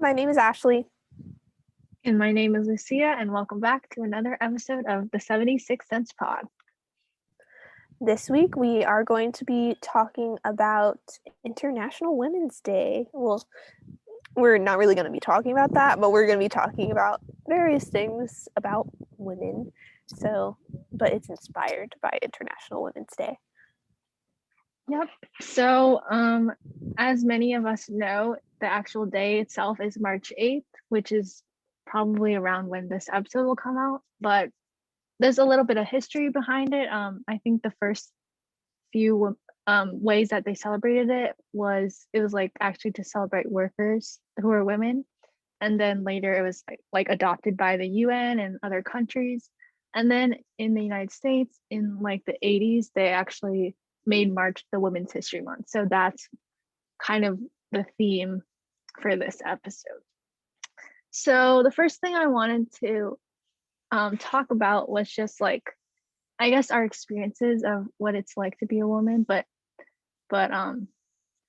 my name is Ashley. And my name is Lucia, and welcome back to another episode of the 76 Cents Pod. This week we are going to be talking about International Women's Day. Well, we're not really going to be talking about that, but we're going to be talking about various things about women. But it's inspired by International Women's Day. Yep. So, as many of us know, the actual day itself is March 8th, which is probably around when this episode will come out. But there's a little bit of history behind it. I think the first few ways that they celebrated it was like actually to celebrate workers who are women, and then later it was like adopted by the UN and other countries, and then in the United States in like the 80s they actually made March the Women's History Month. So that's kind of the theme for this episode. So the first thing I wanted to talk about was just like, I guess, our experiences of what it's like to be a woman, but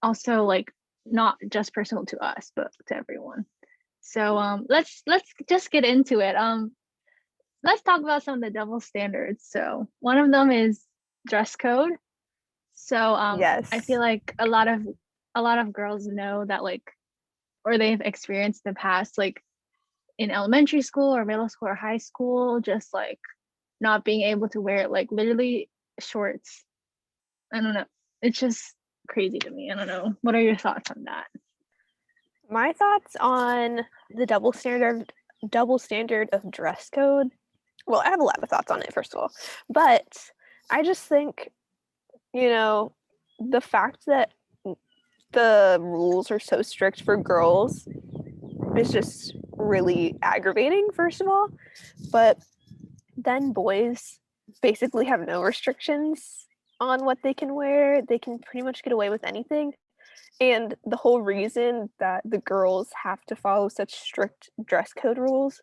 also like not just personal to us, but to everyone. So let's just get into it. Let's talk about some of the double standards. So one of them is dress code. So Yes. I feel like a lot of girls know that, like, or they've experienced in the past, like in elementary school or middle school or high school, just like not being able to wear like literally shorts. I don't know. It's just crazy to me. I don't know. What are your thoughts on that? My thoughts on the double standard of dress code. Well, I have a lot of thoughts on it, first of all. But I just think, the fact that the rules are so strict for girls is just really aggravating, first of all. But then boys basically have no restrictions on what they can wear. They can pretty much get away with anything. And the whole reason that the girls have to follow such strict dress code rules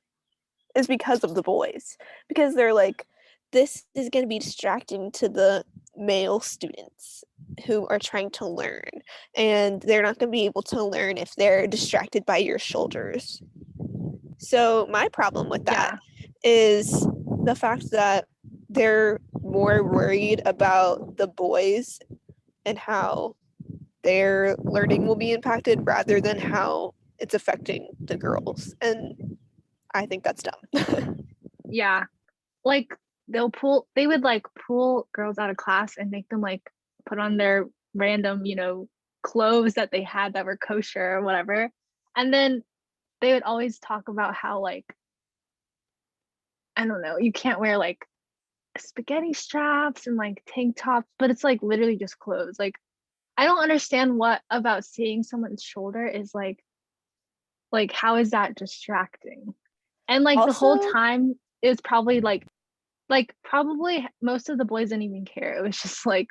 is because of the boys. Because they're like, this is going to be distracting to the male students who are trying to learn. And they're not going to be able to learn if they're distracted by your shoulders. So my problem with that is the fact that they're more worried about the boys and how their learning will be impacted rather than how it's affecting the girls. And I think that's dumb. Yeah. Like they would like pull girls out of class and make them like put on their random, clothes that they had that were kosher or whatever. And then they would always talk about how, like, I don't know, you can't wear like spaghetti straps and like tank tops, but it's like literally just clothes. Like, I don't understand what about seeing someone's shoulder is like how is that distracting? And like Also, the whole time it was probably like probably most of the boys didn't even care. It was just like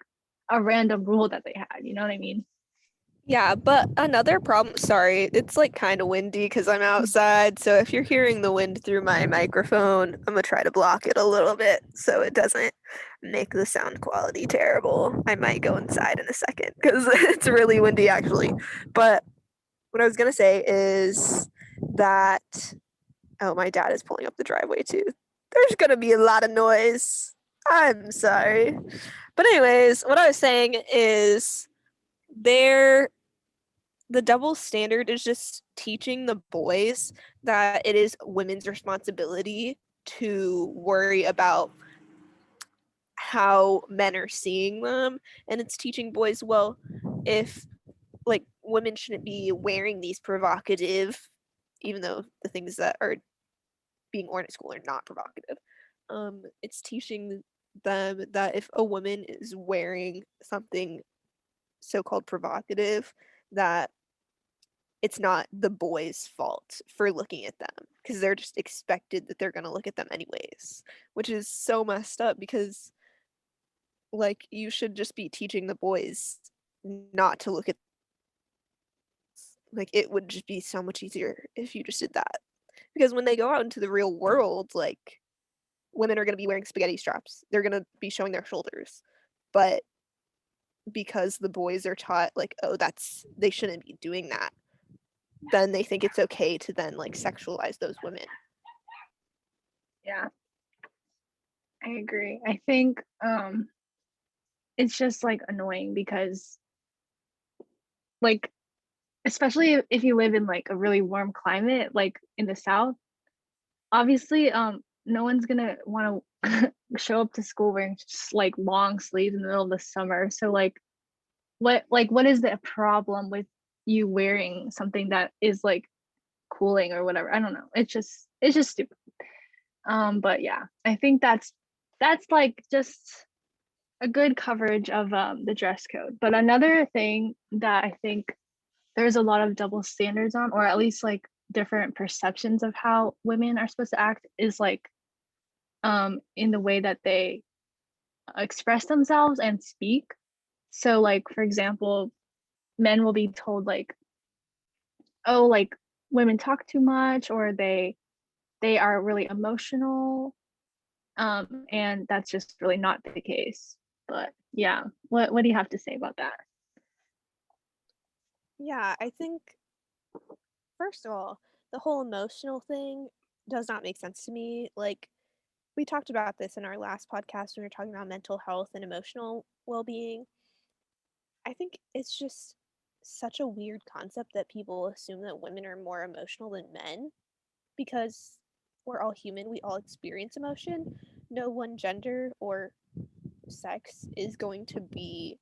a random rule that they had, you know what I mean? yeah, but another problem, sorry, it's like kind of windy because I'm outside. So if you're hearing the wind through my microphone, I'm gonna try to block it a little bit so it doesn't make the sound quality terrible. I might go inside in a second because it's really windy actually. But what I was gonna say is that, oh, my dad is pulling up the driveway too. There's gonna be a lot of noise. I'm sorry. But anyways, what I was saying is the double standard is just teaching the boys that it is women's responsibility to worry about how men are seeing them. And it's teaching boys, well, if like women shouldn't be wearing these provocative, even though the things that are being worn at school are not provocative. It's teaching them that if a woman is wearing something so-called provocative, that it's not the boys' fault for looking at them because they're just expected that they're going to look at them anyways, which is so messed up because like you should just be teaching the boys not to look at, like, it would just be so much easier if you just did that, because when they go out into the real world, like, women are going to be wearing spaghetti straps, they're going to be showing their shoulders, but because the boys are taught like, oh, they shouldn't be doing that, then they think it's okay to then like sexualize those women. Yeah, I agree. I think it's just like annoying because like especially if you live in like a really warm climate like in the south, obviously no one's gonna want to show up to school wearing just like long sleeves in the middle of the summer. So what is the problem with you wearing something that is like cooling or whatever? I don't know. It's just stupid. But yeah, I think that's like just a good coverage of the dress code. But another thing that I think there's a lot of double standards on, or at least like different perceptions of how women are supposed to act, is like in the way that they express themselves and speak. So like for example, men will be told like, oh, like women talk too much, or they are really emotional, and that's just really not the case. But yeah, what do you have to say about that? Yeah, I think first of all, the whole emotional thing does not make sense to me. Like we talked about this in our last podcast when we were talking about mental health and emotional well-being. I think it's just such a weird concept that people assume that women are more emotional than men because we're all human, we all experience emotion. No one gender or sex is going to be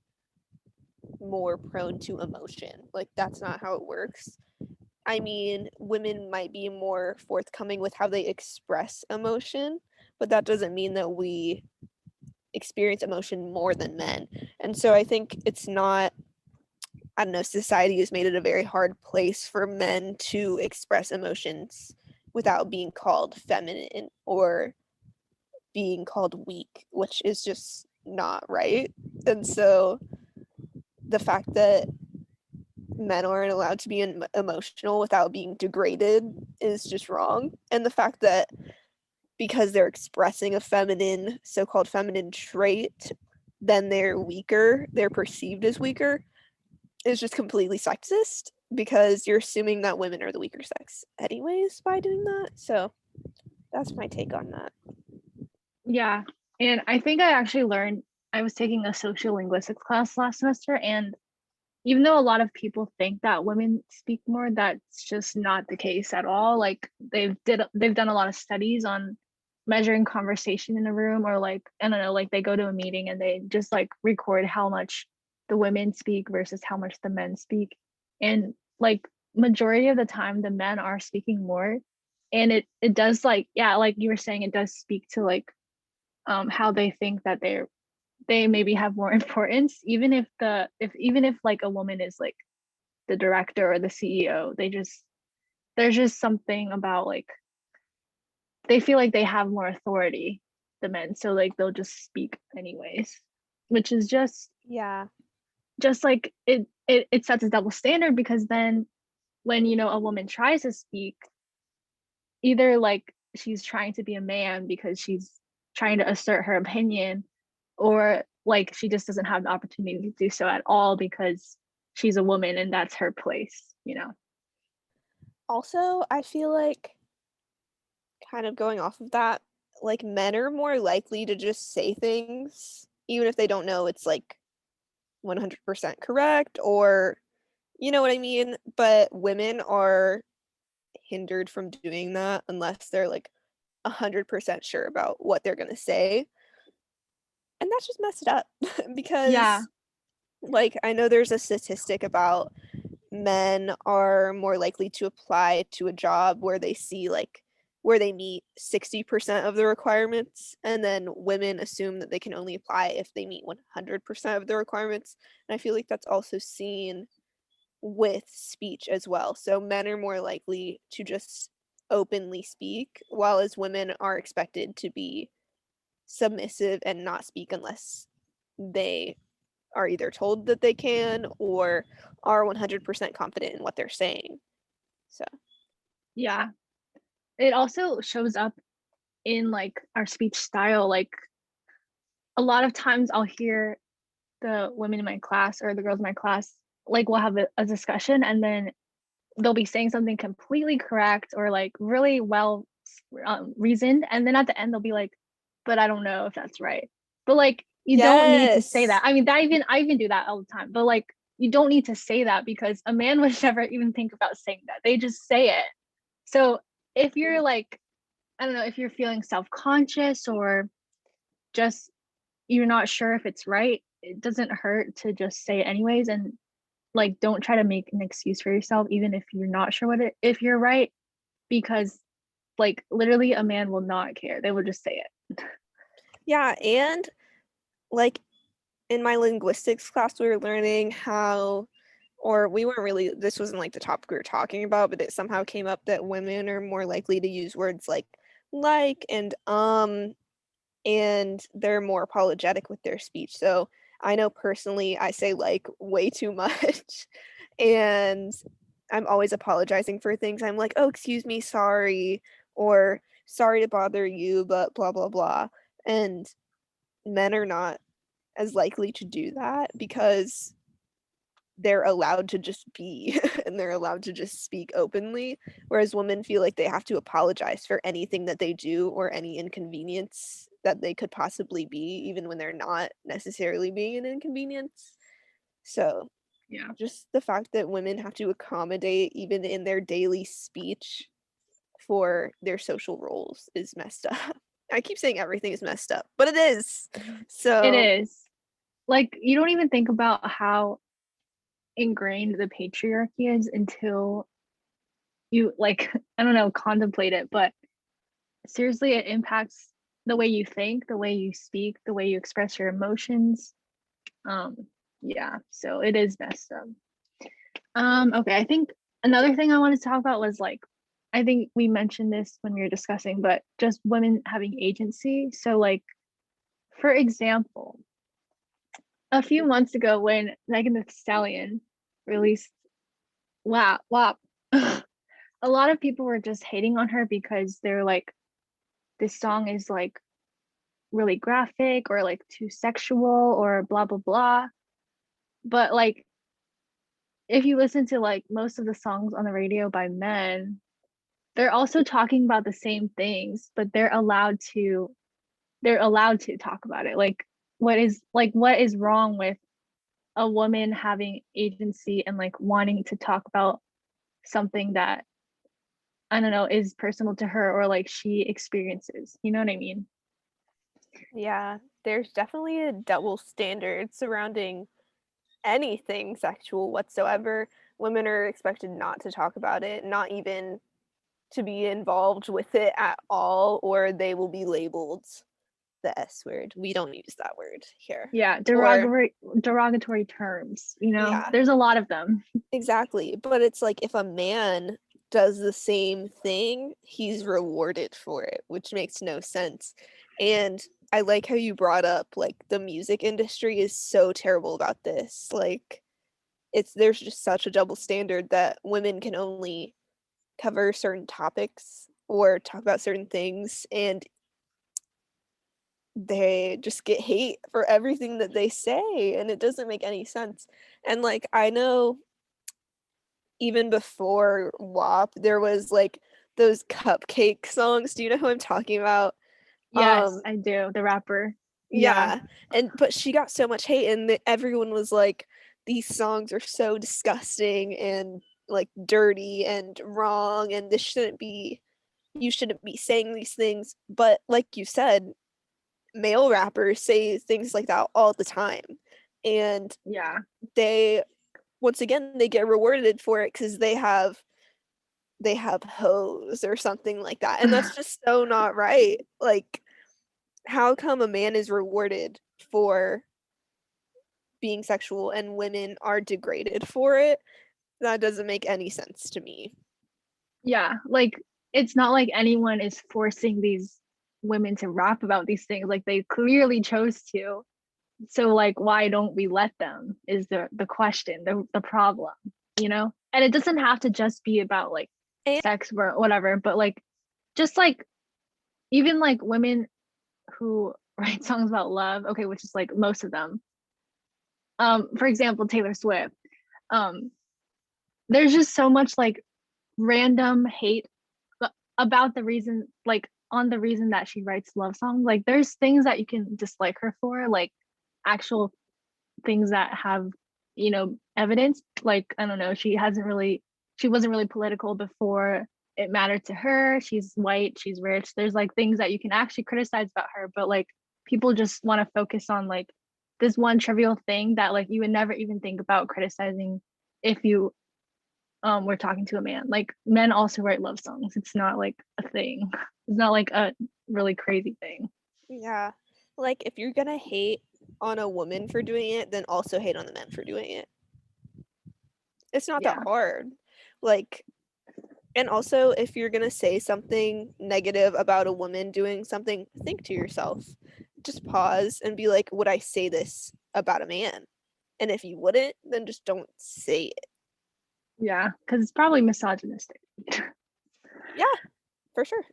more prone to emotion. Like, that's not how it works. I mean, women might be more forthcoming with how they express emotion, but that doesn't mean that we experience emotion more than men. And so I think it's not, I don't know, society has made it a very hard place for men to express emotions without being called feminine or being called weak, which is just not right. And so the fact that men aren't allowed to be emotional without being degraded is just wrong. And the fact that because they're expressing a feminine, so-called feminine trait, then they're weaker, they're perceived as weaker, is just completely sexist because you're assuming that women are the weaker sex anyways by doing that. So that's my take on that. Yeah, and I think I actually learned, I was taking a social linguistics class last semester, and even though a lot of people think that women speak more, that's just not the case at all. Like they've done a lot of studies on measuring conversation in a room, or like I don't know, like they go to a meeting and they just like record how much the women speak versus how much the men speak. And like majority of the time the men are speaking more. And it does, like, yeah, like you were saying, it does speak to like how they think that they maybe have more importance, even if even if like a woman is like the director or the CEO. There's just something about like they feel like they have more authority, the men, so like they'll just speak anyways, which is Yeah. just like it sets a double standard, because then when a woman tries to speak, either like she's trying to be a man because she's trying to assert her opinion, or like she just doesn't have the opportunity to do so at all because she's a woman and that's her place. Also, I feel like kind of going off of that, like men are more likely to just say things even if they don't know it's like 100% correct or you know what I mean? But women are hindered from doing that unless they're like 100% sure about what they're going to say. And that's just messed up Yeah. because like I know there's a statistic about men are more likely to apply to a job where they see like where they meet 60% of the requirements and then women assume that they can only apply if they meet 100% of the requirements, and I feel like that's also seen with speech as well. So men are more likely to just openly speak while as women are expected to be submissive and not speak unless they are either told that they can or are 100% confident in what they're saying. So, Yeah, it also shows up in like our speech style. Like a lot of times I'll hear the women in my class or the girls in my class, like we'll have a discussion, and then they'll be saying something completely correct or like really well reasoned, and then at the end they'll be like, but I don't know if that's right. But like, you don't need to say that. Yes. I mean, that even I even do that all the time, but like, you don't need to say that because a man would never even think about saying that. They just say it. So if you're like, I don't know, if you're feeling self-conscious or just you're not sure if it's right, it doesn't hurt to just say it anyways. And like, don't try to make an excuse for yourself even if you're not sure if you're right, because like literally a man will not care. They will just say it. Yeah, and like in my linguistics class, we were learning how, or we weren't really, this wasn't like the topic we were talking about, but it somehow came up that women are more likely to use words like and they're more apologetic with their speech. So I know personally I say like way too much and I'm always apologizing for things. I'm like, oh, excuse me, sorry, or sorry to bother you, but blah, blah, blah. And men are not as likely to do that because they're allowed to just be and they're allowed to just speak openly, whereas women feel like they have to apologize for anything that they do or any inconvenience that they could possibly be, even when they're not necessarily being an inconvenience. So Yeah. just the fact that women have to accommodate even in their daily speech for their social roles is messed up. I keep saying everything is messed up, but it is. It So is. Like, you don't even think about how ingrained the patriarchy is until you like, I don't know, contemplate it, but seriously, it impacts the way you think, the way you speak, the way you express your emotions. Um, yeah, so it is messed up. Okay, I think another thing I wanted to talk about was like, I think we mentioned this when we were discussing, but just women having agency. So like, for example, a few months ago when Megan Thee Stallion released WAP, WAP, a lot of people were just hating on her because they're like, this song is like really graphic or like too sexual or blah blah blah. But like, if you listen to like most of the songs on the radio by men, they're also talking about the same things, but they're allowed to talk about it. Like, what is wrong with a woman having agency and like wanting to talk about something that, I don't know, is personal to her or like she experiences, you know what I mean? yeah, there's definitely a double standard surrounding anything sexual whatsoever. Women are expected not to talk about it, not even to be involved with it at all, or they will be labeled the S word. We don't use that word here. Yeah, Or, derogatory terms, yeah, there's a lot of them. exactly. But it's like if a man does the same thing, he's rewarded for it, which makes no sense. And I like how you brought up like the music industry is so terrible about this. Like it's there's just such a double standard that women can only cover certain topics or talk about certain things and they just get hate for everything that they say and it doesn't make any sense. And like I know even before WAP there was like those cupcake songs. Do you know who I'm talking about? Yes, Um I do. The rapper. Yeah. yeah. And but she got so much hate and everyone was like these songs are so disgusting and like dirty and wrong and this shouldn't be you shouldn't be saying these things. But like you said, male rappers say things like that all the time. And Yeah. they once again they get rewarded for it because they have hoes or something like that. And that's just so not right. Like, how come a man is rewarded for being sexual and women are degraded for it? That doesn't make any sense to me. Yeah, like, it's not like anyone is forcing these women to rap about these things. Like, they clearly chose to. So like, why don't we let them is the question, the problem, you know? And it doesn't have to just be about like And sex or whatever, but like, just like, even like women who write songs about love, okay, which is like most of them. For example, Taylor Swift. Um, there's just so much like random hate about the reason, like on the reason that she writes love songs. Like there's things that you can dislike her for, like actual things that have, evidence. Like I don't know, she wasn't really political before it mattered to her. She's white, she's rich. There's like things that you can actually criticize about her, but like people just want to focus on like this one trivial thing that like you would never even think about criticizing if you were talking to a man. Like men also write love songs. It's not like a thing. It's not like a really crazy thing. Yeah. Like if you're gonna hate on a woman for doing it, then also hate on the men for doing it. It's not that Yeah. hard. Like, and also if you're gonna say something negative about a woman doing something, think to yourself. Just pause and be like, would I say this about a man? And if you wouldn't, then just don't say it. Yeah, because it's probably misogynistic. Yeah, for sure.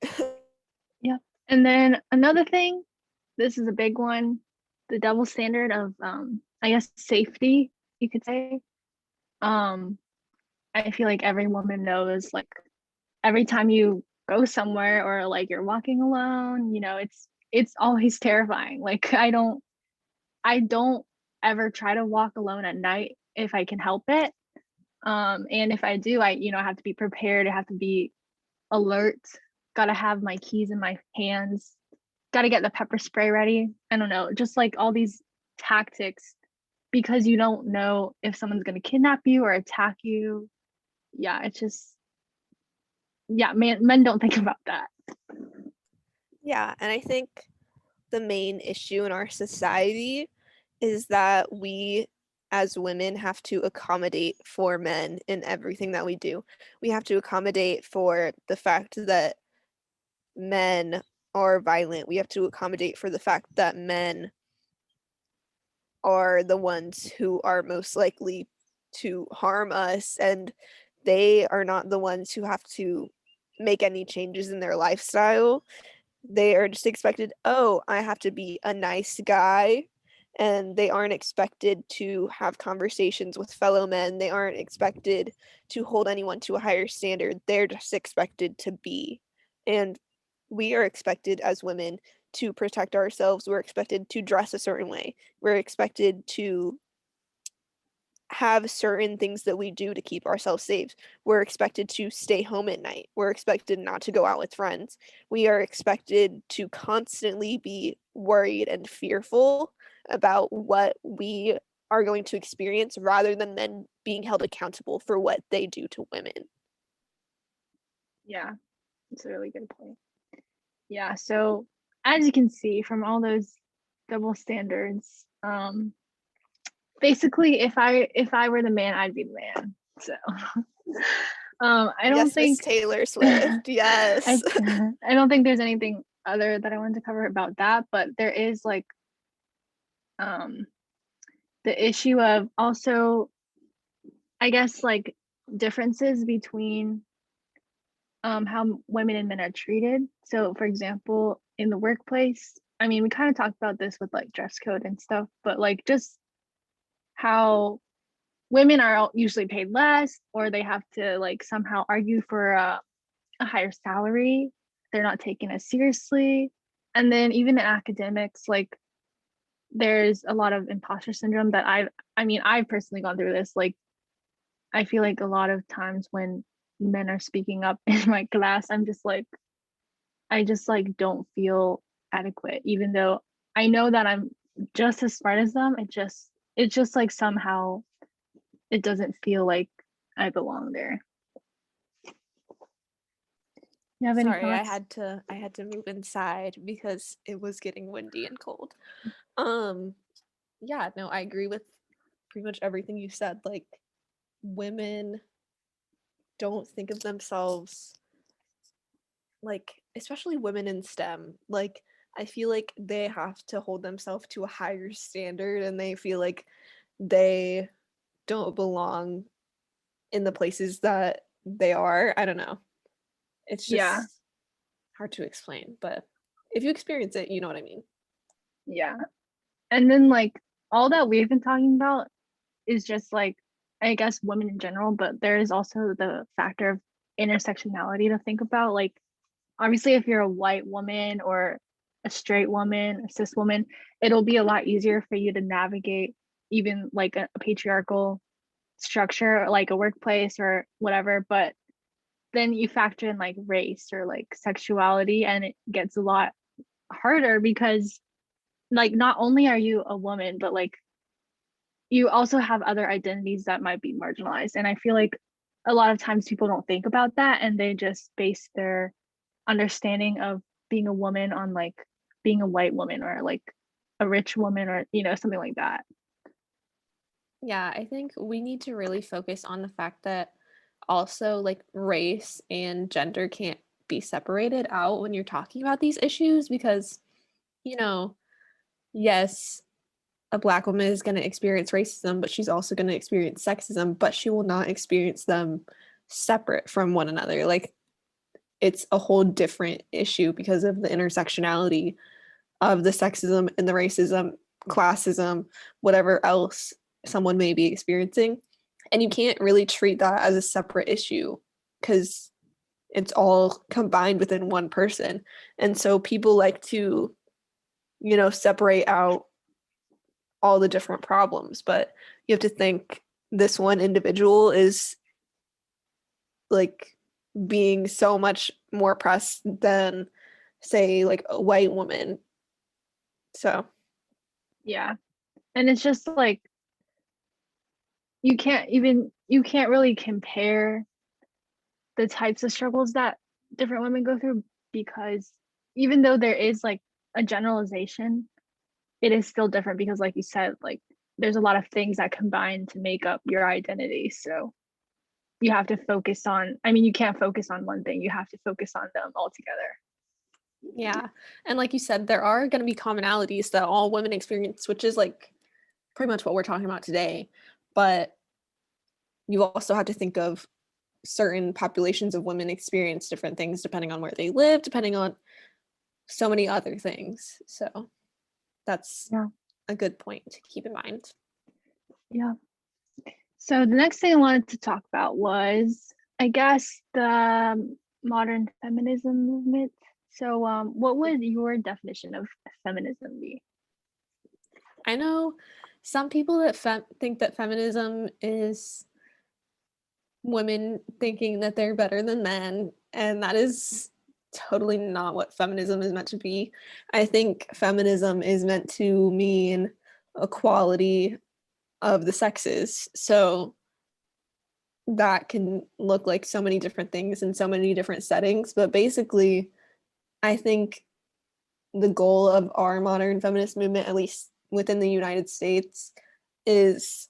Yeah. And then another thing, this is a big one, the double standard of I guess safety, you could say. Um I feel like every woman knows like every time you go somewhere or like you're walking alone, it's always terrifying. Like I don't ever try to walk alone at night if I can help it. And if I do, I have to be prepared. I have to be alert. Got to have my keys in my hands. Got to get the pepper spray ready. I don't know, just like all these tactics because you don't know if someone's going to kidnap you or attack you. Yeah, it's just, yeah, men don't think about that. Yeah, and I think the main issue in our society is that we as women have to accommodate for men in everything that we do. We have to accommodate for the fact that men are violent. We have to accommodate for the fact that men are the ones who are most likely to harm us, and they are not the ones who have to make any changes in their lifestyle. They are just expected, oh, I have to be a nice guy. And they aren't expected to have conversations with fellow men. They aren't expected to hold anyone to a higher standard. They're just expected to be. And we are expected as women to protect ourselves. We're expected to dress a certain way. We're expected to have certain things that we do to keep ourselves safe. We're expected to stay home at night. We're expected not to go out with friends. We are expected to constantly be worried and fearful about what we are going to experience rather than men being held accountable for what they do to women. Yeah, it's a really good point. Yeah, so as you can see from all those double standards, basically if I were the man, I'd be the man. So I don't Yes, Miss think Taylor Swift. Yes. I I don't think there's anything other that I wanted to cover about that, but there is like um the issue of also I guess like differences between how women and men are treated. So for example, in the workplace, I mean we kind of talked about this with like dress code and stuff, but like just how women are usually paid less or they have to like somehow argue for a higher salary. They're not taken as seriously. And then even in academics, like there's a lot of imposter syndrome that I've personally gone through this. Like I feel like a lot of times when men are speaking up in my class, I just like don't feel adequate, even though I know that I'm just as smart as them. It just like somehow it doesn't feel like I belong there. You have any Sorry, thoughts? I had to move inside because it was getting windy and cold. Um yeah, no, I agree with pretty much everything you said. Like women don't think of themselves like, especially women in STEM, like I feel like they have to hold themselves to a higher standard and they feel like they don't belong in the places that they are. I don't know. It's Yeah, just hard to explain, but if you experience it, you know what I mean. yeah. And then like all that we've been talking about is just like I guess women in general, but there is also the factor of intersectionality to think about. Like, obviously, if you're a white woman or a straight woman, a cis woman, it'll be a lot easier for you to navigate even like a patriarchal structure, like a workplace or whatever. But then you factor in like race or like sexuality, and it gets a lot harder because, like, not only are you a woman, but like you also have other identities that might be marginalized. And I feel like a lot of times people don't think about that and they just base their understanding of being a woman on like being a white woman or like a rich woman or something like that. Yeah, I think we need to really focus on the fact that also like race and gender can't be separated out when you're talking about these issues because, you know, yes, a black woman is going to experience racism, but she's also going to experience sexism, but she will not experience them separate from one another. Like it's a whole different issue because of the intersectionality of the sexism and the racism, classism, whatever else someone may be experiencing. And you can't really treat that as a separate issue because it's all combined within one person. And so people like to, separate out all the different problems, but you have to think this one individual is like being so much more oppressed than say like a white woman. So Yeah. And it's just like you can't really compare the types of struggles that different women go through because even though there is like a generalization, it is still different because like you said, like there's a lot of things that combine to make up your identity. So you have to focus on, I mean, you can't focus on one thing, you have to focus on them all together. yeah. And like you said, there are going to be commonalities that all women experience, which is like pretty much what we're talking about today. But you also have to think of certain populations of women experience different things depending on where they live, depending on so many other things. So that's Yeah. a good point to keep in mind. Yeah. So the next thing I wanted to talk about was, I guess, the modern feminism movement. So, what would your definition of feminism be? I know some people that think that feminism is women thinking that they're better than men, and that is totally not what feminism is meant to be. I think feminism is meant to mean equality of the sexes. So that can look like so many different things in so many different settings, but basically I think the goal of our modern feminist movement, at least within the United States, is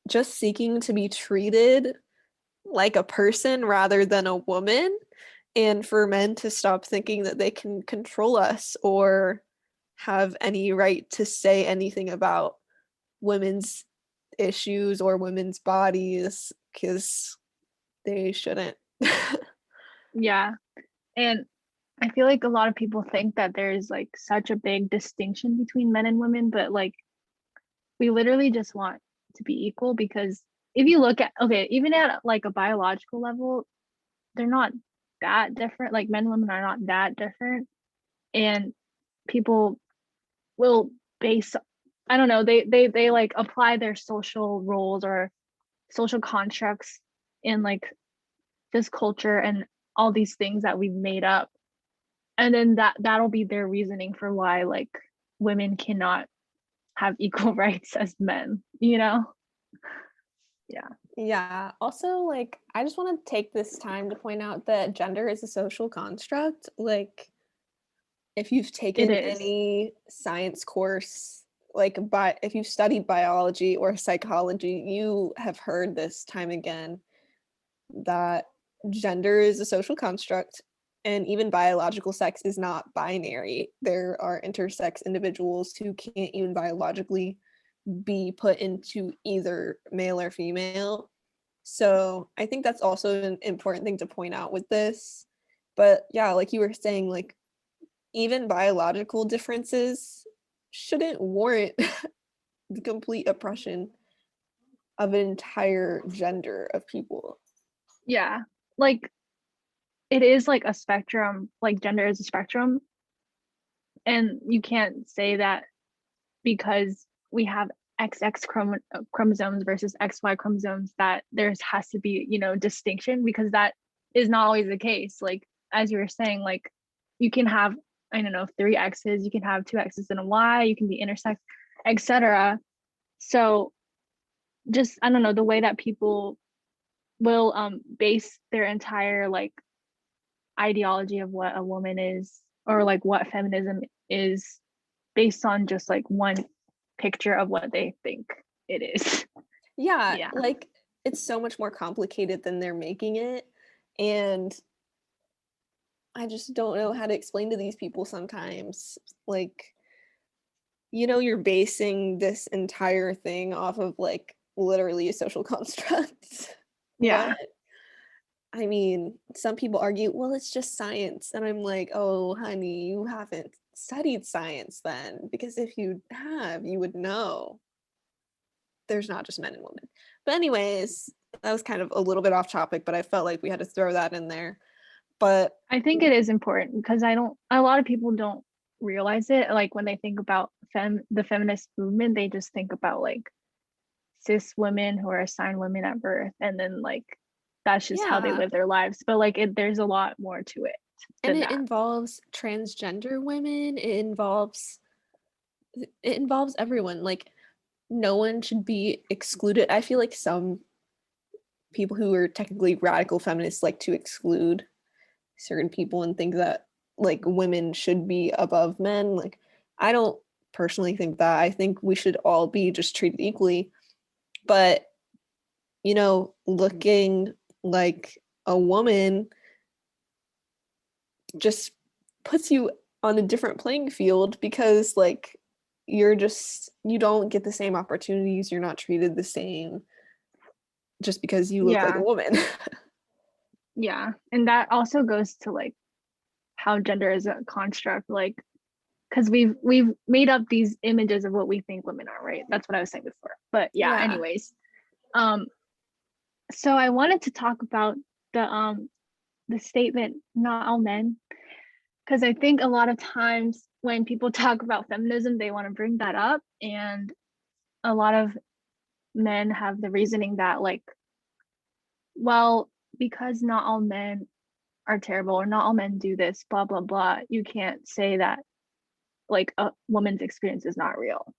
just seeking to be treated like a person rather than a woman, and for men to stop thinking that they can control us or have any right to say anything about women's issues or women's bodies because they shouldn't. Yeah. And I feel like a lot of people think that there's like such a big distinction between men and women, but like we literally just want to be equal because if you look at, okay, even at like a biological level, they're not that different. Like men and women are not that different. And people will base, I don't know, they like apply their social roles or social constructs in like this culture and all these things that we've made up, and then that'll be their reasoning for why like women cannot have equal rights as men, yeah. Yeah. Also, like, I just want to take this time to point out that gender is a social construct. Like, if you've It taken is. any science course, like, if you've studied biology or psychology, you have heard this time again that gender is a social construct and even biological sex is not binary. There are intersex individuals who can't even biologically be put into either male or female. So I think that's also an important thing to point out with this. But yeah, like you were saying, like even biological differences shouldn't warrant the complete oppression of an entire gender of people. Yeah, like it is like a spectrum, like gender is a spectrum, and you can't say that because we have xx chromosomes versus xy chromosomes that there's has to be, you know, distinction, because that is not always the case. Like as you were saying, like you can have, I don't know, 3x's, you can have 2x's and a y, you can be intersex, etc. So just, I don't know, the way that people will base their entire like ideology of what a woman is, or like what feminism is, based on just like one picture of what they think it is. Yeah, Yeah. like it's so much more complicated than they're making it. And I just don't know how to explain to these people sometimes. Like, you know, you're basing this entire thing off of like literally a social construct. Yeah. What? I mean, some people argue, well, it's just science. And I'm like, oh, honey, you haven't studied science then. Because if you have, you would know there's not just men and women. But, anyways, that was kind of a little bit off topic, but I felt like we had to throw that in there. But I think it is important because a lot of people don't realize it. Like when they think about the feminist movement, they just think about like cis women who are assigned women at birth, and then like that's just how they Yeah. live their lives. But like there's a lot more to it And than it that. involves transgender women. It involves everyone. Like no one should be excluded. I feel like some people who are technically radical feminists like to exclude certain people and think that like women should be above men. Like I don't personally think that. I think we should all be just treated equally. But you know, looking like a woman just puts you on a different playing field because like you don't get the same opportunities, you're not treated the same just because you look like a Yeah. woman. Yeah. And that also goes to like how gender is a construct, like because we've made up these images of what we think women are, right? That's what I was saying before. But yeah, Yeah. anyways. Um so I wanted to talk about the statement not all men, because I think a lot of times when people talk about feminism, they want to bring that up, and a lot of men have the reasoning that like, well, because not all men are terrible or not all men do this, blah blah blah, you can't say that like a woman's experience is not real.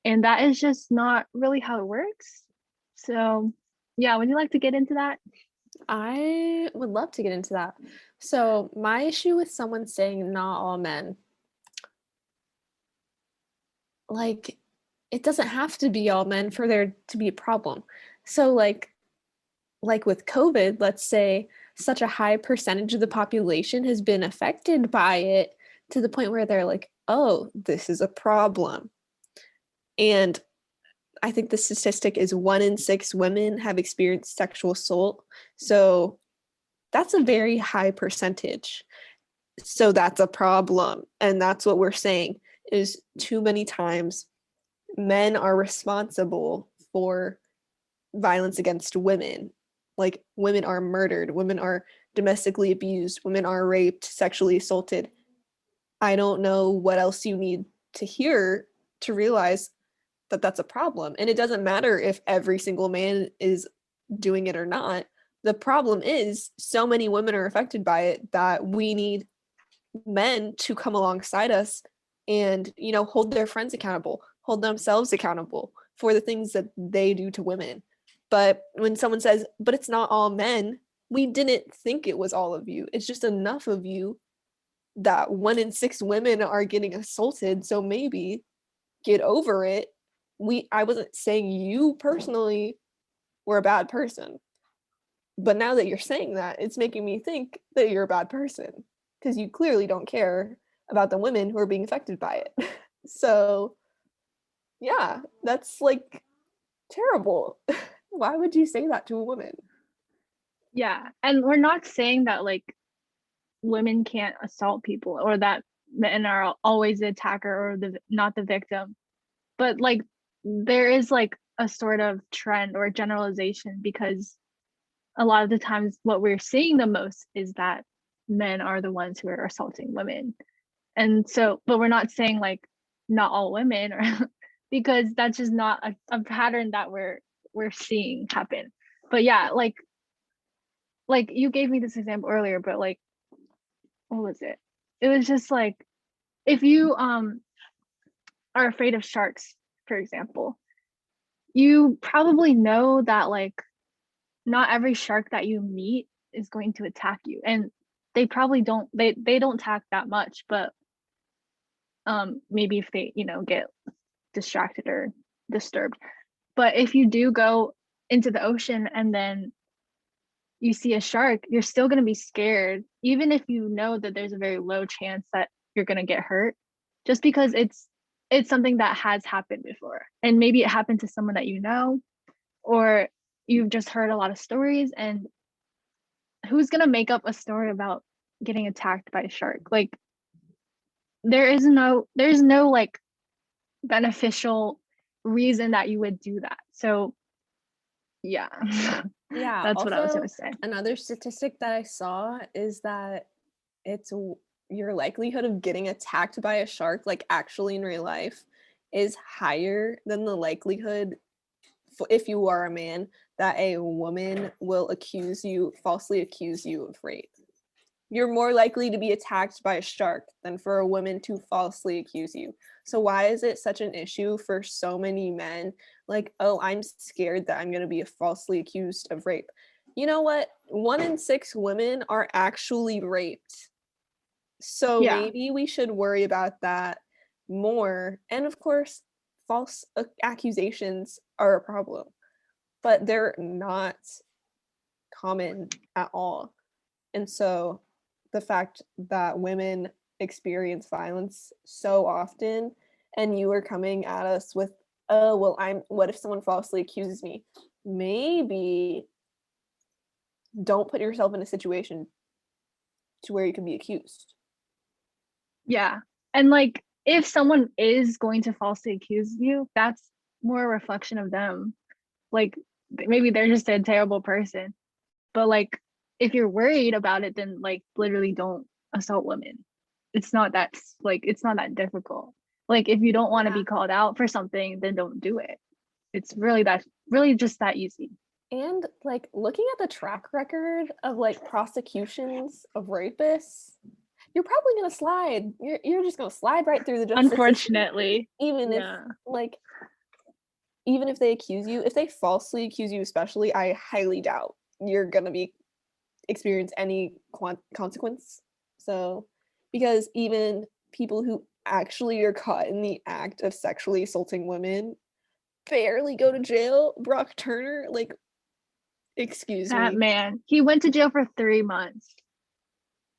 And that is just not really how it works. So yeah, would you like to get into that? I would love to get into that. So, my issue with someone saying not all men, like, it doesn't have to be all men for there to be a problem. So, like with COVID, let's say such a high percentage of the population has been affected by it to the point where they're like, oh, this is a problem. And I think the statistic is 1 in 6 women have experienced sexual assault. So that's a very high percentage. So that's a problem. And that's what we're saying is too many times men are responsible for violence against women. Like women are murdered, women are domestically abused, women are raped, sexually assaulted. I don't know what else you need to hear to realize that that's a problem. And it doesn't matter if every single man is doing it or not. The problem is so many women are affected by it that we need men to come alongside us and, you know, hold their friends accountable, hold themselves accountable for the things that they do to women. But when someone says, but it's not all men, we didn't think it was all of you. It's just enough of you that 1 in 6 women are getting assaulted. So maybe get over it. I wasn't saying you personally were a bad person. But now that you're saying that, it's making me think that you're a bad person because you clearly don't care about the women who are being affected by it. So, yeah, that's like terrible. Why would you say that to a woman? Yeah. And we're not saying that like women can't assault people or that men are always the attacker or the not the victim, but like there is like a sort of trend or generalization, because a lot of the times what we're seeing the most is that men are the ones who are assaulting women. And so, but we're not saying like not all women, or because that's just not a pattern that we're seeing happen. But yeah, like you gave me this example earlier, but like, what was it? It was just like, if you are afraid of sharks, for example, you probably know that like not every shark that you meet is going to attack you, and they probably don't, they don't attack that much, but maybe if they, you know, get distracted or disturbed. But if you do go into the ocean and then you see a shark, you're still going to be scared, even if you know that there's a very low chance that you're going to get hurt, just because it's something that has happened before. And maybe it happened to someone that you know, or you've just heard a lot of stories. And who's going to make up a story about getting attacked by a shark? Like, there's no like beneficial reason that you would do that. So yeah. Yeah, That's what I was also going to say. another statistic that I saw is that your likelihood of getting attacked by a shark, like actually in real life, is higher than the likelihood, if you are a man, that a woman will falsely accuse you of rape. You're more likely to be attacked by a shark than for a woman to falsely accuse you. So why is it such an issue for so many men? Like, oh, I'm scared that I'm going to be falsely accused of rape. You know what? 1 in 6 women are actually raped. So Yeah. maybe we should worry about that more. And of course, false accusations are a problem, but they're not common at all. And so the fact that women experience violence so often, and you are coming at us with, oh, well, what if someone falsely accuses me? Maybe don't put yourself in a situation to where you can be accused. Yeah. And like, if someone is going to falsely accuse you, that's more a reflection of them. Like, maybe they're just a terrible person. But like, if you're worried about it, then like literally don't assault women. It's not that it's not that difficult. Like, if you don't want to be called out for something, then don't do it. It's really just that easy. And like looking at the track record of like prosecutions of rapists, you're probably gonna slide. You're just gonna slide right through the justice system. Unfortunately. Even if like, even if they accuse you, if they falsely accuse you, especially, I highly doubt you're gonna experience any consequence. So, because even people who actually are caught in the act of sexually assaulting women barely go to jail. Brock Turner, like, excuse That me. man, he went to jail for 3 months.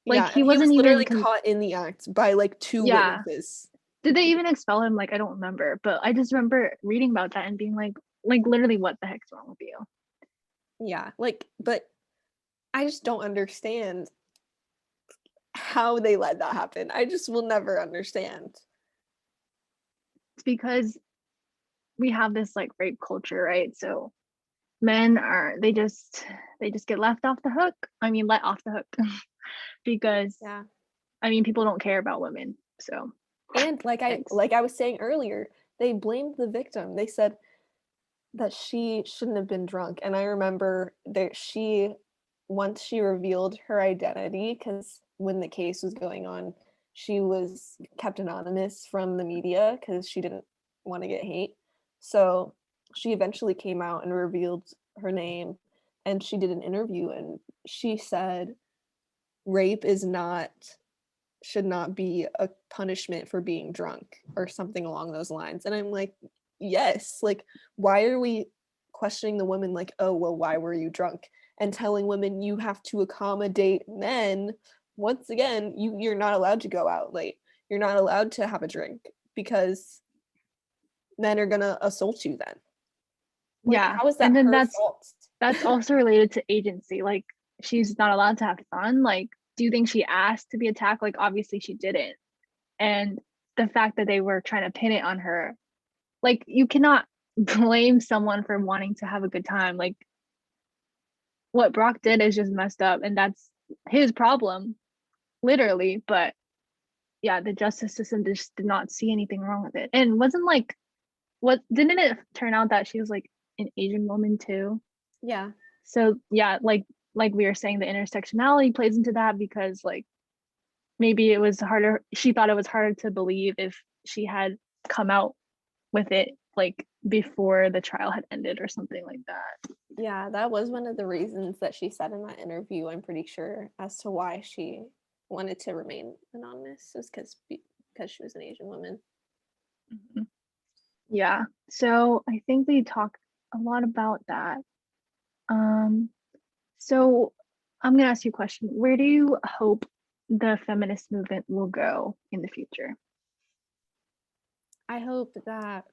Like, Yeah, he was wasn't literally even caught in the act by like 2 witnesses. Did they even expel him? Like, I don't remember, but I just remember reading about that and being like literally, what the heck's wrong with you? Yeah, like, but I just don't understand how they let that happen. I just will never understand. It's because we have this like rape culture, right? So men they just get left off the hook. I mean, let off the hook because I mean, people don't care about women. So, and like I was saying earlier, they blamed the victim. They said that she shouldn't have been drunk. And I remember that once she revealed her identity, because when the case was going on, she was kept anonymous from the media because she didn't want to get hate. So she eventually came out and revealed her name, and she did an interview, and she said rape should not be a punishment for being drunk or something along those lines. And I'm like, yes, like, why are we questioning the women like, oh, well, why were you drunk? And telling women you have to accommodate men. Once again, you're not allowed to go out late. You're not allowed to have a drink because men are gonna assault you then. Like, how is that and then her fault? That's also related to agency. Like, she's not allowed to have fun. Like, do you think she asked to be attacked? Like, obviously she didn't. And the fact that they were trying to pin it on her, like, you cannot blame someone for wanting to have a good time. Like what Brock did is just messed up, and that's his problem, literally. But yeah, the justice system just did not see anything wrong with it. And wasn't like, what didn't it turn out that she was like an Asian woman too? Yeah. So yeah, like we were saying, the intersectionality plays into that, because like maybe it was harder, she thought it was harder to believe if she had come out with it like before the trial had ended or something like that. Yeah, that was one of the reasons that she said in that interview, I'm pretty sure, as to why she wanted to remain anonymous, was because she was an Asian woman. Mhm. Yeah, so I think we talked a lot about that. So I'm gonna ask you a question. Where do you hope the feminist movement will go in the future? I hope that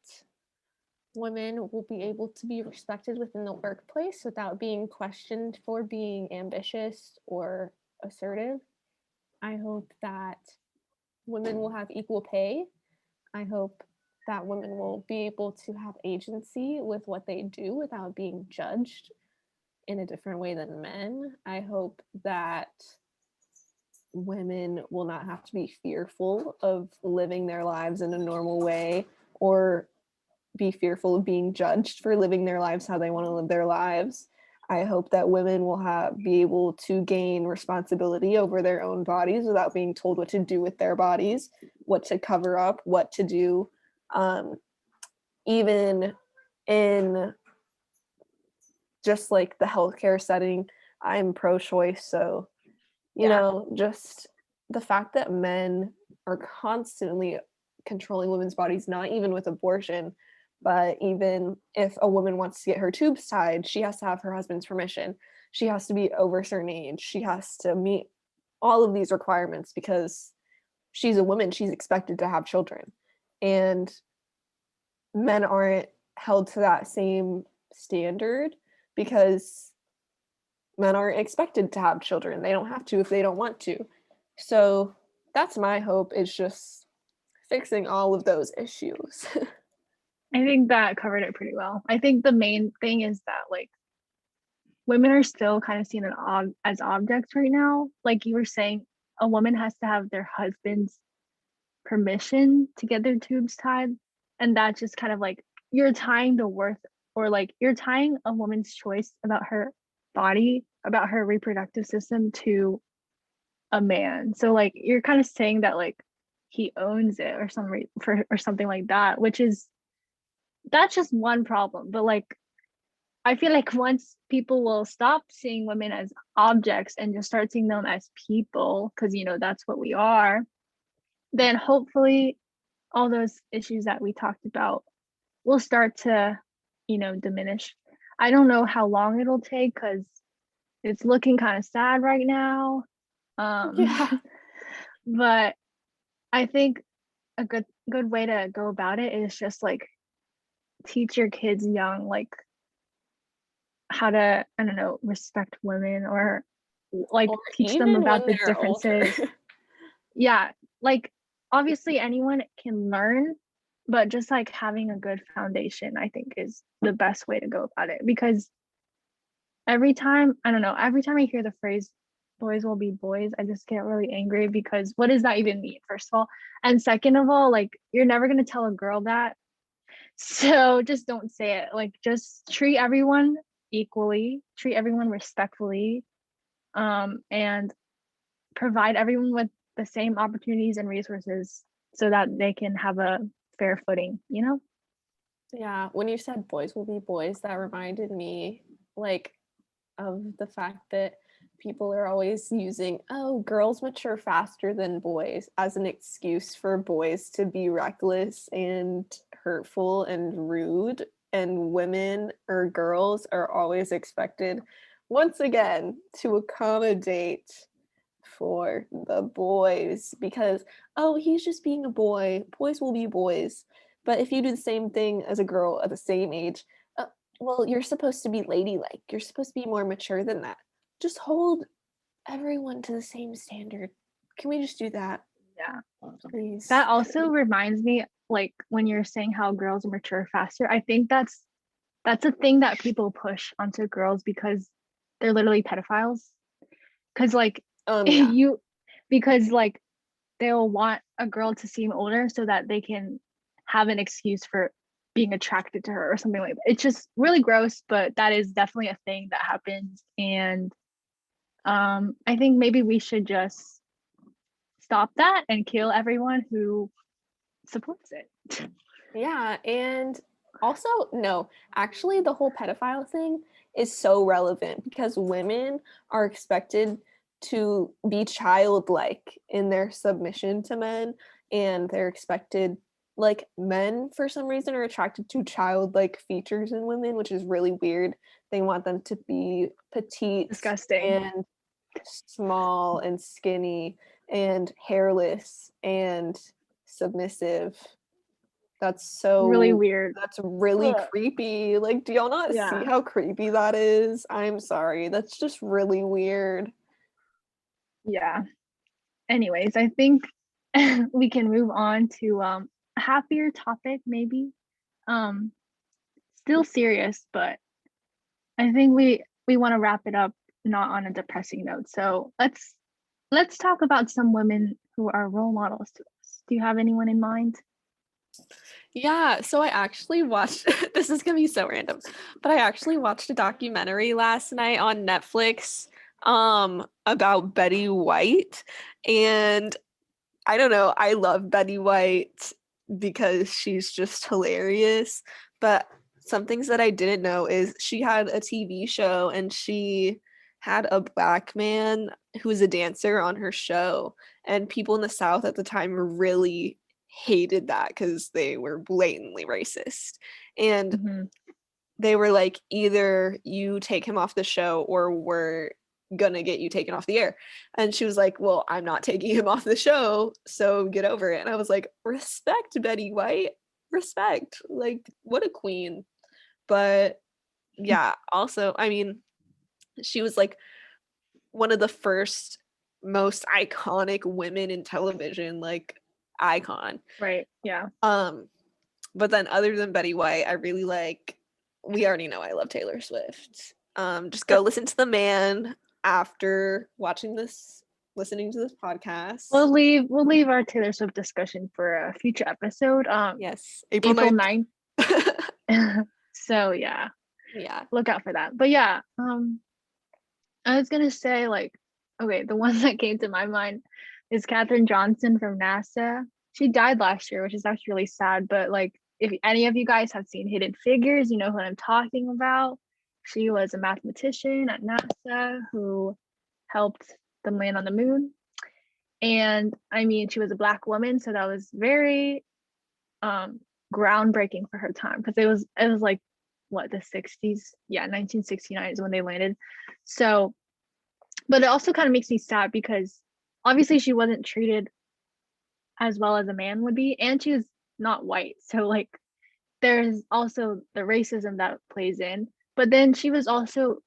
women will be able to be respected within the workplace without being questioned for being ambitious or assertive. I hope that women will have equal pay. I hope that women will be able to have agency with what they do without being judged in a different way than men. I hope that women will not have to be fearful of living their lives in a normal way or be fearful of being judged for living their lives how they want to live their lives. I hope that women will be able to gain responsibility over their own bodies without being told what to do with their bodies, what to cover up, what to do. Even in just like the healthcare setting, I'm pro-choice, so just the fact that men are constantly controlling women's bodies, not even with abortion, but even if a woman wants to get her tubes tied, she has to have her husband's permission. She has to be over a certain age. She has to meet all of these requirements because she's a woman. She's expected to have children. And men aren't held to that same standard because men aren't expected to have children. They don't have to if they don't want to. So that's my hope, is just fixing all of those issues. I think that covered it pretty well. I think the main thing is that like women are still kind of seen as objects right now. Like you were saying, a woman has to have their husband's permission to get their tubes tied. And that's just kind of like, you're tying the worth, or like you're tying a woman's choice about her body, about her reproductive system, to a man. So like you're kind of saying that like he owns it or or something like that, which is, that's just one problem. But like I feel like once people will stop seeing women as objects and just start seeing them as people, because that's what we are, then hopefully all those issues that we talked about will start to diminish. I don't know how long it'll take, because it's looking kind of sad right now. Yeah. But I think a good way to go about it is just like teach your kids young, like how to, I don't know, respect women, or like Or teach them even about when the they're older. differences. Yeah, like obviously anyone can learn, but just like having a good foundation, I think, is the best way to go about it. Because every time, I don't know, every time I hear the phrase boys will be boys, I just get really angry, because what does that even mean, first of all? And second of all, like you're never going to tell a girl that. So just don't say it. Like just treat everyone equally, treat everyone respectfully, and provide everyone with the same opportunities and resources so that they can have a fair footing. Yeah, when you said boys will be boys, that reminded me like of the fact that people are always using, oh, girls mature faster than boys, as an excuse for boys to be reckless and hurtful and rude, and women or girls are always expected once again to accommodate for the boys because, oh, he's just being a boy, boys will be boys. But if you do the same thing as a girl at the same age, well, you're supposed to be ladylike, you're supposed to be more mature than that. Just hold everyone to the same standard. Can we just do that, Yeah. please? That also reminds me like when you're saying how girls mature faster, I think that's a thing that people push onto girls because they're literally pedophiles. Because like Yeah. you, because like they'll want a girl to seem older so that they can have an excuse for being attracted to her or something like that. It's just really gross, but that is definitely a thing that happens. And I think maybe we should just stop that and kill everyone who supports it. Yeah, and also, no, actually, the whole pedophile thing is so relevant because women are expected to be childlike in their submission to men, and they're expected, like, men for some reason are attracted to childlike features in women, which is really weird. They want them to be petite Disgusting. and small and skinny and hairless and submissive. That's Really so weird. that's really Ugh. creepy. Like, do y'all not see Yeah. how creepy that is? I'm sorry. That's just really weird. Yeah. Anyways, I think we can move on to a happier topic, maybe. Um, Still serious, but I think we want to wrap it up not on a depressing note. So let's talk about some women who are role models to us. Do you have anyone in mind? Yeah, so I actually watched this is gonna be so random, but I actually watched a documentary last night on Netflix about Betty White. And I don't know, I love Betty White because she's just hilarious. But some things that I didn't know is she had a TV show and she had a black man who was a dancer on her show. And people in the South at the time really hated that because they were blatantly racist. And Mm-hmm. they were like, either you take him off the show or we're gonna get you taken off the air. And she was like, well, I'm not taking him off the show, so get over it. And I was like, respect, Betty White, respect, like, what a queen. But yeah, also, I mean, she was like one of the first most iconic women in television, like, icon. Right. Yeah. But then other than Betty White, I really like, we already know I love Taylor Swift. Just go listen to the man after listening to this podcast. We'll leave our Taylor Swift discussion for a future episode. Yes, April April 9th. 9th. So yeah, Yeah. look out for that. But yeah, I was gonna say like, okay, the one that came to my mind is Katherine Johnson from NASA. She died last year, which is actually really sad. But like, if any of you guys have seen Hidden Figures, you know who I'm talking about. She was a mathematician at NASA who helped them land on the moon. And I mean, she was a black woman, so that was very um groundbreaking for her time because it was like what, the 60s? Yeah, 1969 is when they landed. So but it also kind of makes me sad because obviously she wasn't treated as well as a man would be, and she was not white, so like there's also the racism that plays in. But then she was also,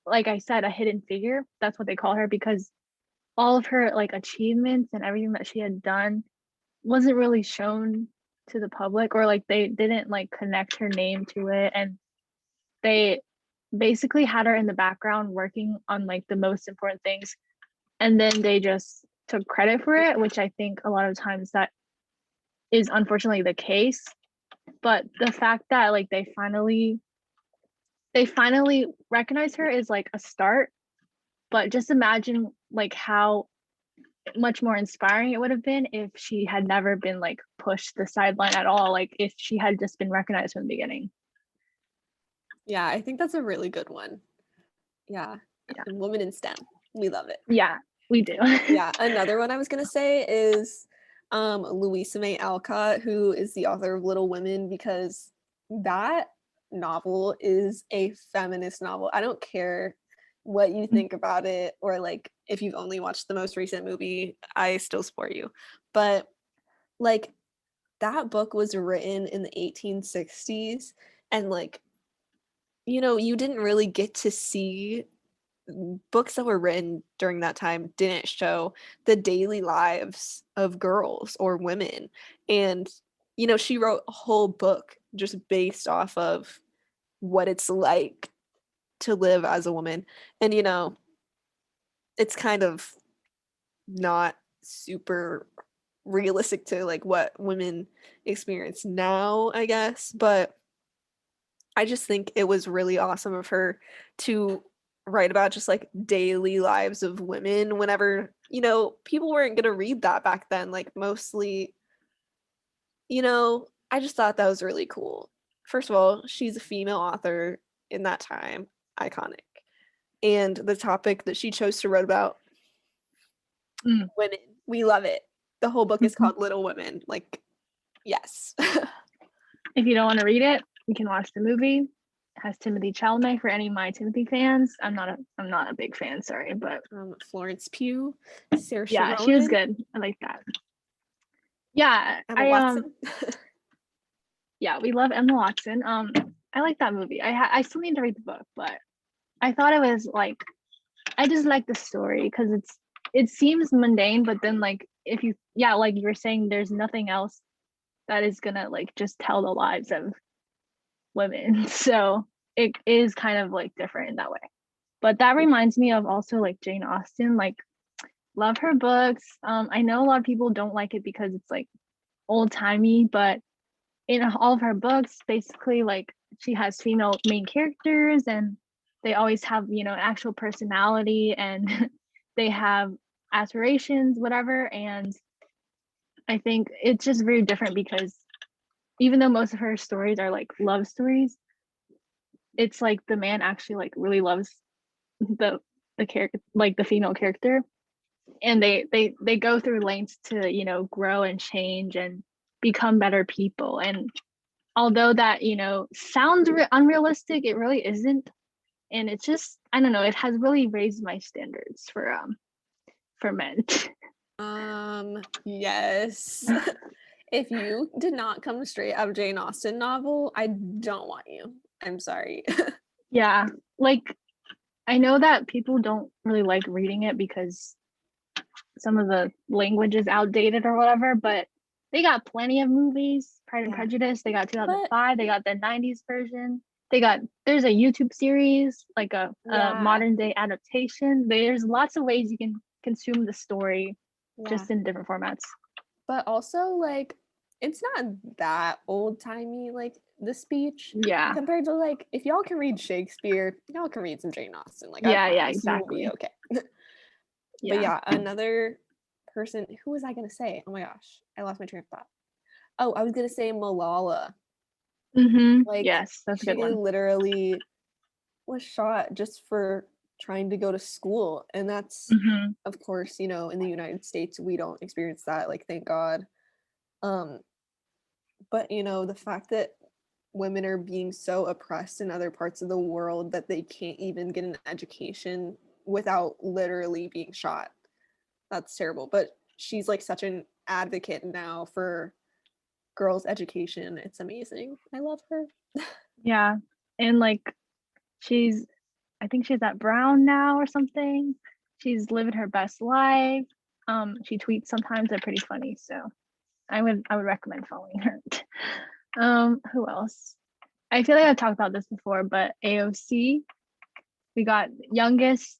like I said, a hidden figure. That's what they call her, because all of her like achievements and everything that she had done wasn't really shown to the public, or like they didn't like connect her name to it, and they basically had her in the background working on like the most important things, and then they just took credit for it, which I think a lot of times that is unfortunately the case. But the fact that like they finally recognize her is like a start. But just imagine like how much more inspiring it would have been if she had never been like pushed the sideline at all, like if she had just been recognized from the beginning. Yeah, I think that's a really good one. Yeah. Yeah. And women in STEM. We love it. Yeah, we do. Yeah. Another one I was gonna say is Louisa May Alcott, who is the author of Little Women, because that novel is a feminist novel. I don't care what you think about it, or like if you've only watched the most recent movie, I still support you. But like, that book was written in the 1860s, and like, you didn't really get to see, books that were written during that time didn't show the daily lives of girls or women. And you know, she wrote a whole book just based off of what it's like to live as a woman. And, you know, it's kind of not super realistic to like what women experience now, I guess. But I just think it was really awesome of her to write about just like daily lives of women whenever, you know, people weren't going to read that back then. Like, mostly, you know, I just thought that was really cool. First of all, she's a female author in that time, iconic. And the topic that she chose to write about, Mm. women, we love it. The whole book is Mhm. called Little Women. Like, yes. If you don't want to read it, you can watch the movie. It has Timothy Chalamet for any My Timothy fans. I'm not a big fan, sorry, but Florence Pugh, Saoirse yeah, she was Ronan, good. I like that. Yeah, Emma Watson. yeah, we love Emma Watson. I like that movie. I still need to read the book, but I thought it was like, I just like the story because it seems mundane, but then like if you, yeah, like you were saying, there's nothing else that is gonna like just tell the lives of women. So it is kind of like different in that way. But that reminds me of also like Jane Austen, like love her books. I know a lot of people don't like it because it's like old timey, but in all of her books, basically like she has female main characters and they always have, you know, actual personality and they have aspirations, whatever. And I think it's just very different because even though most of her stories are like love stories, it's like the man actually like really loves the character, like the female character, and they go through lengths to, you know, grow and change and become better people. And although that, you know, sounds unrealistic, it really isn't. And it's just, I don't know, it has really raised my standards for men. Yes. If you did not come straight out of Jane Austen novel, I don't want you. I'm sorry. Yeah, like I know that people don't really like reading it because some of the language is outdated or whatever, but they got plenty of movies. Pride and Yeah. Prejudice, they got 2005, they got the 90s version. There's a YouTube series, like a Yeah. modern day adaptation. There's lots of ways you can consume the story Yeah. just in different formats. But also, like, it's not that old timey, like the speech. Yeah. Compared to like, if y'all can read Shakespeare, y'all can read some Jane Austen. Like, Yeah, I yeah, promise exactly. you'll be okay. But Yeah. yeah, another person. Who was I gonna say? Oh my gosh, I lost my train of thought. Oh, I was gonna say Malala. Like, Yes, that's a good she one. literally was shot just for trying to go to school, and that's, of course, you know, in the United States we don't experience that, like, thank God. But you know, the fact that women are being so oppressed in other parts of the world that they can't even get an education without literally being shot, that's terrible. But she's like such an advocate now for girls' education. It's amazing. I love her. Yeah. And like I think she's at Brown now or something. She's living her best life. She tweets sometimes, they're pretty funny. So I would recommend following her. Who else? I feel like I've talked about this before, but AOC, we got youngest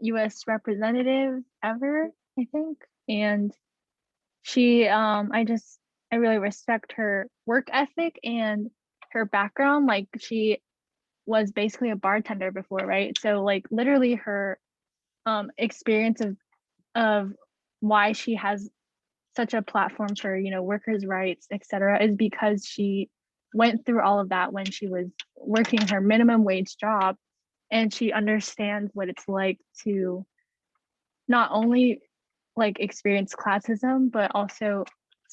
US representative ever, I think. And she I really respect her work ethic and her background. Like she was basically a bartender before, right? So like literally her experience of why she has such a platform for, you know, workers' rights, etc., is because she went through all of that when she was working her minimum wage job, and she understands what it's like to not only like experience classism but also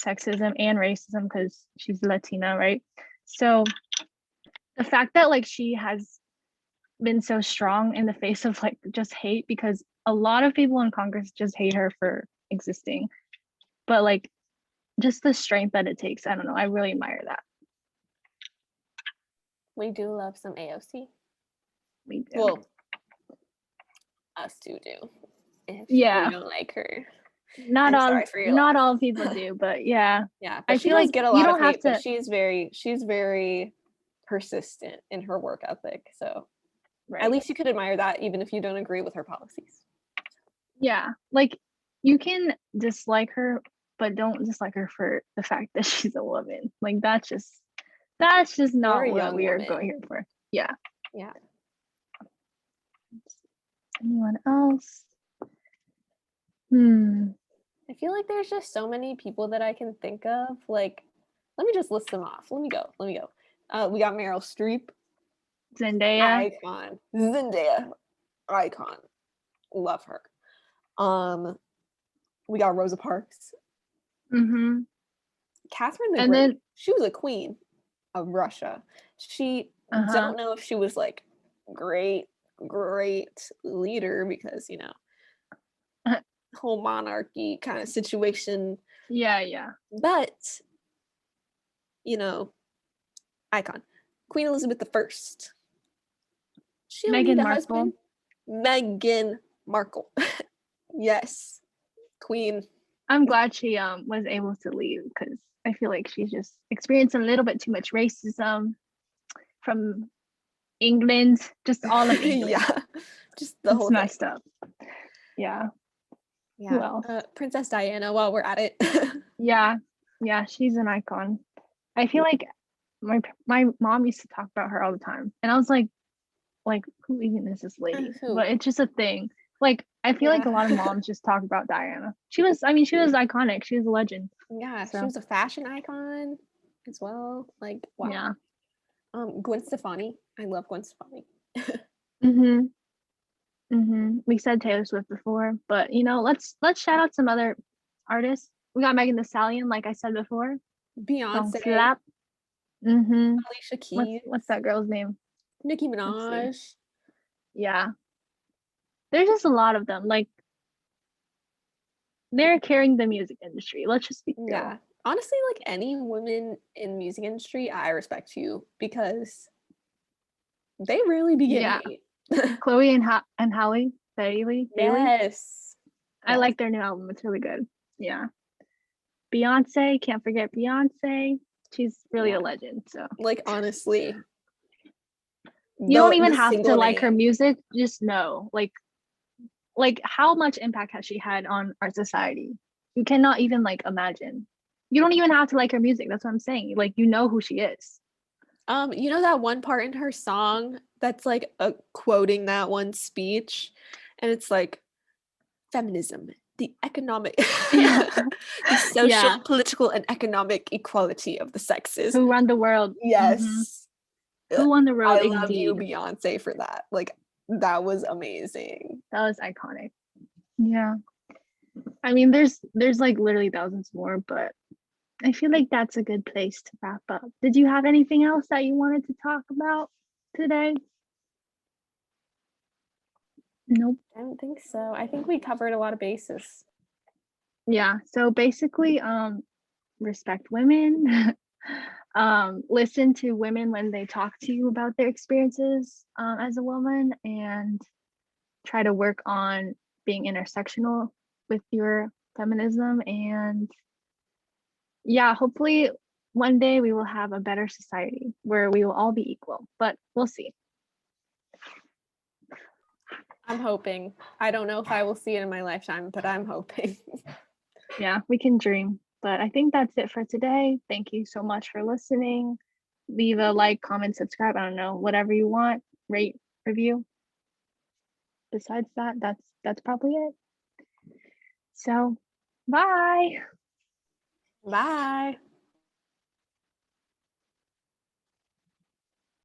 sexism and racism because she's Latina, right? So the fact that like she has been so strong in the face of like just hate, because a lot of people in Congress just hate her for existing, but like just the strength that it takes, I don't know, I really admire that. We do love some AOC. We do. Well, us two do. If Yeah. you don't like her. Not I'm all sorry for your not loss. all people do, but yeah. Yeah, I but she feel does like get a you lot of don't have hate, but to she's very persistent in her work ethic. So at right. least you could admire that, even if you don't agree with her policies. Yeah. Like you can dislike her, but don't dislike her for the fact that she's a woman. Like that's just Or not a what young we are woman. going here for. Yeah. Yeah. Anyone else? Hmm. I feel like there's just so many people that I can think of. Like, let me just list them off. Let me go. We got Meryl Streep, Zendaya. icon. Zendaya, icon. Love her. We got Rosa Parks. Mm-hmm. Catherine the And Great. then She was a queen of Russia. She don't know if she was like great leader because whole monarchy kind of situation. yeah. But icon. Queen Elizabeth I. She don't Meghan need a Markle. husband. Meghan Markle. Yes. Queen. I'm glad she was able to leave because I feel like she's just experienced a little bit too much racism from England, just all of England. Yeah. Just the whole it's thing. messed up. Yeah. Yeah. Who else? Princess Diana, while we're at it. Yeah, she's an icon. I feel like my mom used to talk about her all the time, and I was like who even is this lady? Who? But it's just a thing. Like I feel like a lot of moms just talk about Diana. She was iconic. She was a legend. Yeah, So. she was a fashion icon as well. Like, wow. Yeah. Gwen Stefani. I love Gwen Stefani. We said Taylor Swift before, but let's shout out some other artists. We got Megan Thee Stallion, like I said before. Song Beyonce. Slap. Alicia Keys. What's that girl's name? Nicki Minaj. Yeah. There's just a lot of them. Like they're carrying the music industry. Let's just be real. Yeah. Honestly, like any women in music industry, I respect you because they really be getting hate. Chloe and Halle Bailey. Yes. I like their new album. It's really good. Yeah. Beyonce, can't forget Beyonce. She's really a legend. So like honestly. You don't even have to like her music, just know. Like how much impact has she had on our society? You cannot even like imagine. You don't even have to like her music. That's what I'm saying. Like you know who she is. You know that one part in her song that's like quoting that one speech, and it's like feminism, the economic, the social, political, and economic equality of the sexes. Who run the world? Yes. Who won the world? I love you, Beyonce, for that. Like that was amazing. That was iconic. Yeah. I mean, there's like literally thousands more, but I feel like that's a good place to wrap up. Did you have anything else that you wanted to talk about today? Nope. I don't think so. I think we covered a lot of bases. Yeah. So basically, respect women. Listen to women when they talk to you about their experiences as a woman, and try to work on being intersectional with your feminism. And yeah, hopefully one day we will have a better society where we will all be equal, but we'll see. I'm hoping. I don't know if I will see it in my lifetime, but I'm hoping. Yeah, we can dream. But I think that's it for today. Thank you so much for listening. Leave a like, comment, subscribe. I don't know, whatever you want. Rate, review. Besides that, that's probably it. So, bye. Bye.